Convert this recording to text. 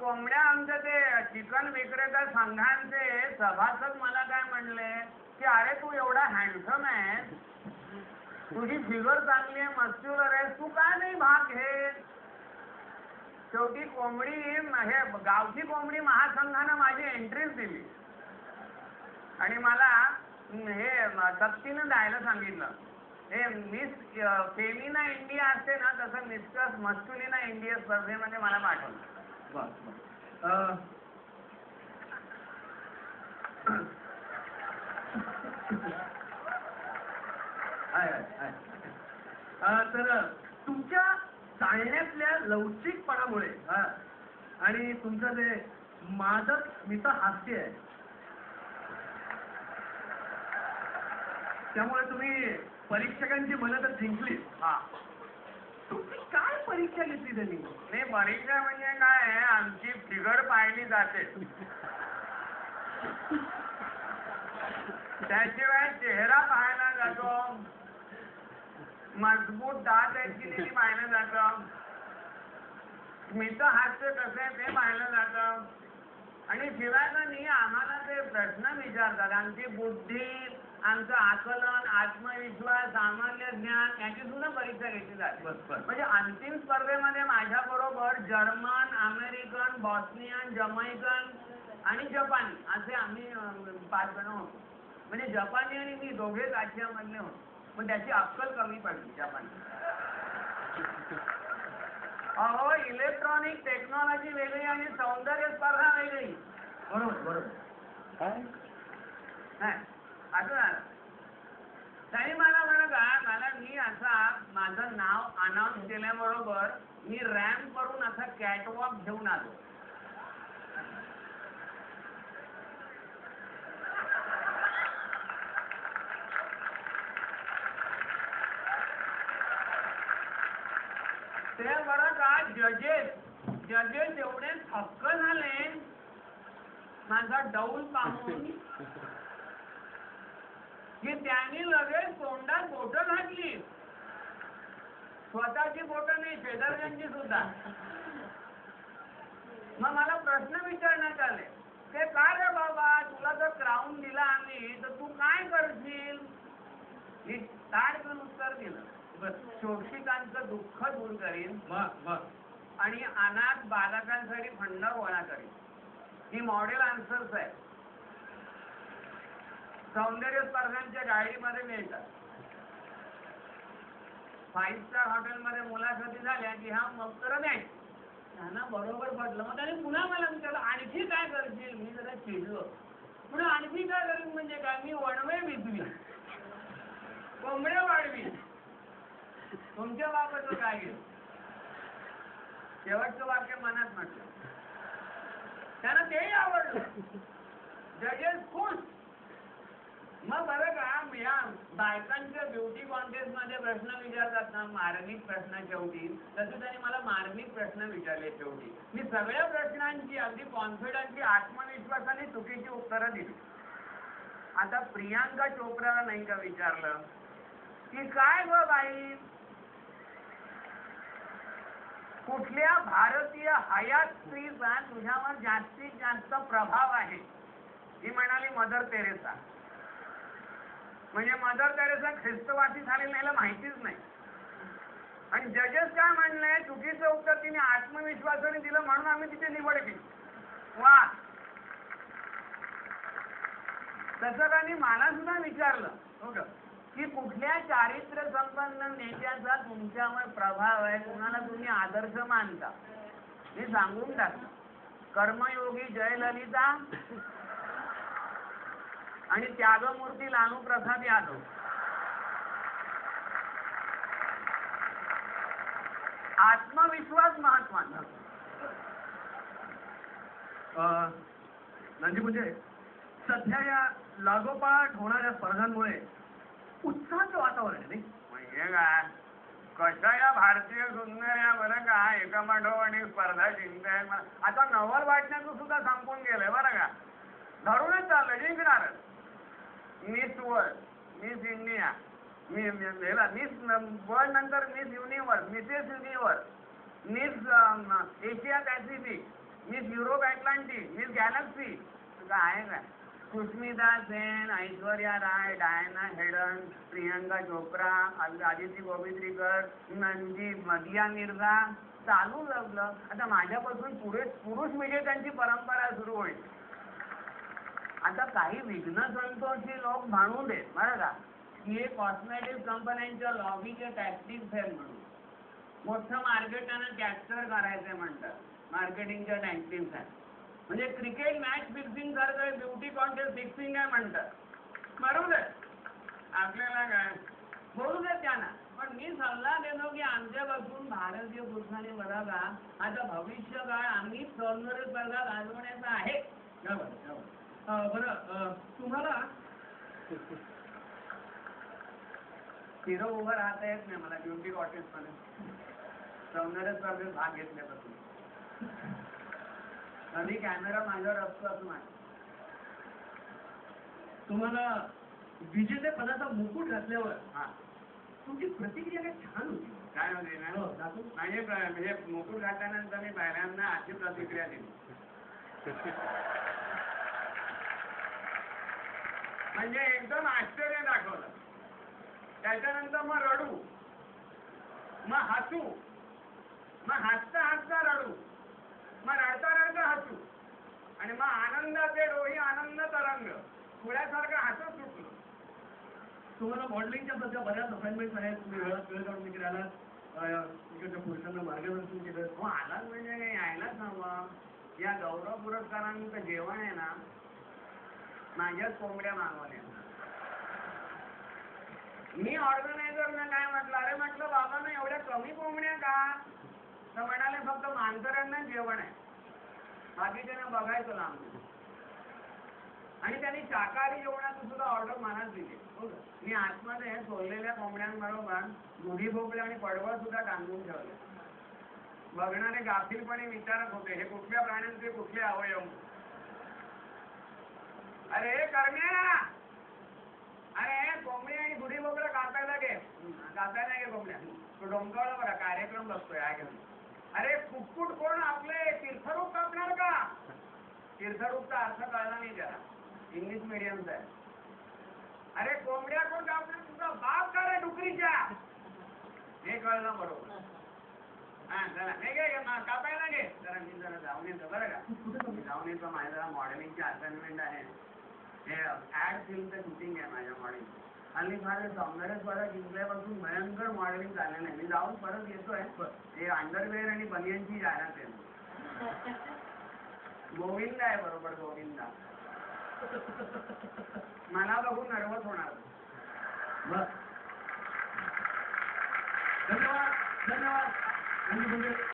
कोंबड्या आमच्या ते चिकन विक्रेता संघांचे सभासद मला काय म्हणले की अरे तू एवढा हँडसम आहे, तुझी फिगर चांगली आहे, मस्क्युलर आहे, तू काय नाही भाग घेत. शेवटी कोंबडी हे गावठी कोंबडी महासंघानं माझी एंट्रीच दिली आणि मला हे सक्तीनं द्यायला सांगितलं. हे मिस फेमिना इंडिया असते ना, तसं मिस्टर मस्क्युलिना इंडिया स्पर्धेमध्ये मला पाठवलं. तर तुमच्या चालण्यातल्या लवचिकपणामुळे आणि तुमचं जे मादक स्मित हास्य आहे त्यामुळे तुम्ही परीक्षकांची मनं तर जिंकली. तुमची काय परीक्षा घेतली त्यांनी? नाही, परीक्षा म्हणजे काय, आमची फिगर पाहिली जाते, त्याशिवाय चेहरा पाहायला जातो, मजबूत दात आहेत की नाही पाहिलं जातं, स्मित हास्य कसं आहे ते पाहिलं जातं. आणि शिवाय नाही आम्हाला ते प्रश्न विचारतात, आमची बुद्धी, आमचं आकलन, आत्मविश्वास, सामान्य ज्ञान याची सुद्धा परीक्षा घेतली जाते. म्हणजे अंतिम स्पर्धेमध्ये माझ्या बरोबर जर्मन, अमेरिकन, बॉस्नियन, जमैकन आणि जपानी असे आम्ही 5 जण होतो. म्हणजे जपानी आणि मी दोघेच आशियामधले होतो, पण त्याची अक्कल कमी पडली जपानी. अहो, इलेक्ट्रॉनिक टेक्नॉलॉजी वेगळी आणि सौंदर्य स्पर्धा वेगळी. बरोबर काय असं झालं. त्यांनी मला मी असा माझं नाव अनाऊन्स केल्याबरोबर मी रॅम्प करून असा कॅटवॉक घेऊन आलो. ते बरं का जजेस एवढे थक्क झाले माझा डौल पाहून की त्यांनी लगेच तोंडात बोटं घातली. स्वतःची बोटं नाही, शेजारच्यांची सुद्धा. मग मला प्रश्न विचारण्यात आले, ते काय रे बाबा, तुला जर क्राऊन दिला आम्ही तर तू काय करशील? मी ताट घेऊन उत्तर दिलं, शोषितांचं दुःख दूर करीन आणि अनाथ बालकांसाठी फंड गोळा करीन. ही मॉडेल आन्सर्स आहे, सौंदर्य स्पर्धांच्या गाडीमध्ये मिळतात. 5 स्टार हॉटेलमध्ये मुलाखती झाल्या की हा उत्तर द्यायची, त्यांना बरोबर पडलं. मग त्याने पुन्हा मला विचारलं, आणखी काय करशील? मी जरा चिडलो. पुन्हा आणखी काय करेन म्हणजे काय? मी वणवे विकवी, कोंबड्या वाढवी, तुमच्या बाबत काय घेऊ? शेवटचं वाक्य मनात म्हटलं. त्यांना तेही आवडलं. जजेस खुश. मग बरं का, या बायकांच्या ब्युटी कॉन्टेस्ट मध्ये प्रश्न विचारतात ना, मार्मिक प्रश्न शेवटी, तसे त्यांनी मला मार्मिक प्रश्न विचारले शेवटी. मी सगळ्या प्रश्नांची अगदी कॉन्फिडन्सली, आत्मविश्वासाने चुकीची उत्तरं दिली. आता प्रियांका चोप्राला नाही का विचारलं की काय ग बाई, कुठल्या भारतीय हयात स्त्रीचा तुझ्यावर जास्तीत जास्त प्रभाव आहे? ती म्हणाली मदर तेरेसा. म्हणजे मदर तेरेसा ख्रिस्तवासी झालेली नाही माहितीच नाही. आणि जजेस काय म्हणले, चुकीचं उत्तर तिने आत्मविश्वासाने दिलं म्हणून आम्ही तिथे निवड केली. वा. तसं त्यांनी मला सुद्धा विचारलं हो का, की कुठल्या चारित्र्य संपन्न नेत्याचा तुमच्यावर प्रभाव आहे, कुणाला तुम्ही आदर्श मानता? मी सांगून टाकलं, कर्मयोगी जयललिता आणि त्यागमूर्ती लालू प्रसाद यादव. आत्मविश्वास महत्वाचा. नंदी म्हणजे सध्या या लागोपाठ होणाऱ्या स्पर्धांमुळे उत्साहाचं वातावरण आहे नाही? म्हणजे काय, कशा या भारतीय सुंदर या बरं का एकमाठोपाठी स्पर्धा जिंकताय. आता नवल वाटण्याचं सुद्धा संपून गेलंय बरं का, धरूनच चाललंय जिंकणारच. Miss World, Miss India, Miss World नंतर Miss Universe, Mrs Universe, Miss Asia Pacific, Miss Europe Atlantic, Miss Galaxy, तुझं आहे काय? सुष्मिता सेन, ऐश्वर्या राय, डायना हेडन, प्रियंका चोप्रा, आदिती गोविंदरीकर, नंजी, मदिया मिर्झा, चालू लागलं. आता माझ्यापासून पुरुष विजेत्यांची परंपरा सुरू होईल. आता काही विघ्न संतोषी लोक म्हणू देत बरं का, की हे कॉस्मेटिक कंपन्यांच्या लॉबीचे टॅक्टिक्स आहेत म्हणून. मोठं मार्केट त्यांना कॅप्चर करायचंय म्हणतात, मार्केटिंगच्या टॅक्टिक्स आहेत. म्हणजे क्रिकेट मॅच फिक्सिंग सारखं ब्युटी कॉन्टेस्ट फिक्सिंग आहे म्हणतात. बरोबर आहे, आपल्याला काय बोलू देत त्यांना. पण मी सल्ला देतो की आमच्यापासून भारतीय पुरुषांनी बघा का, आता भविष्य काळ आम्ही सौंदर्य स्पर्धा गाजवण्याचा आहे. बरं, तुम्हाला हिरो उभं राहता येत नाही मला ब्युटी कॉन्टेस्ट मध्ये, सौंदर्य स्पर्धेत भाग घेतल्यापासून. कधी कॅमेरा माझ्यावर असतो असं नाही. तुम्हाला विजेते पदाचा मुकुट घातल्यावर हा, तुमची प्रतिक्रिया काय छान होती. काय होते ना, हो, दाखवू? म्हणजे मुकुट घातल्यानंतर मी बाहेरांना अशी प्रतिक्रिया दिली. म्हणजे एकदम आश्चर्य दाखवलं. त्याच्यानंतर मग रडू, मग हसू, मग हसता हसता रडू, मग रडता रडता हसू, आणि मग आनंदाचे डोही आनंद तरंग, पुण्यासारखं हसत सुटलो. तुम्हाला मॉडेलिंगच्या सध्या बऱ्याच असाइनमेंट आहेत. तुम्ही वेळात वेळ काढून तिकडे आलात, इकडच्या पुरुषांना मार्गदर्शन केलं. हो, आलाच म्हणजे काही यायलाच हवं. या गौरव पुरस्कारांचं जेवण आहे ना, माझ्याच कोंबड्या मागवल्या. मी ऑर्गनायझरने काय म्हटलं, अरे म्हटलं बाबा ना एवढ्या कमी कोंबड्या का? तर म्हणाले फक्त मानकऱ्यांना जेवण आहे, बाकीच्यांना बघायचं लांब. आणि त्यांनी शाकाहारी जेवणाचं सुद्धा ऑर्डर मनात दिली. मी आतमध्ये सोललेल्या कोंबड्यांबरोबर दुधी भोपळे आणि पडवळ सुद्धा टांगून ठेवले. बघणारे गाफीलपणे विचारत होते, हे कुठल्या प्राण्यांचे कुठले अवयव? अरे करण्या, अरे कोंबडी आणि दुधी भोपळे कापायला घे. कापायला घे कोंबड्या. तो डोंकावला बघा, कार्यक्रम बसतोय हा घेऊन. अरे कुक्कुट कोण? आपले तीर्थरूप कापणार का? तीर्थरूपचा अर्थ कळला नाही त्याला, इंग्लिश मीडियमचा आहे. अरे कोंबड्या कोण कापणार? तुझा बाप का रे डुकरीच्या? हे कळलं बरोबर. हा चला, नाही घे कापायला घे. जरा मी जरा जाऊन येतो बरं का. मी जाऊन येतो, माझ्या जरा मॉडेलिंगची असाइनमेंट आहे. हे ऍड फिल्मचं शूटिंग आहे माझ्या मॉडेलिंग. आणि फार सौंदर्य स्पर्धा जिंकल्यापासून भयंकर मॉडेलिंग झालेलं आहे. मी जाऊन परत येतोय. हे अंडरवेअर आणि बनियनची जाहिरात आहे. गोविंदा आहे बरोबर, गोविंदा. मला बघून नर्वस होणार. धन्यवाद धन्यवाद.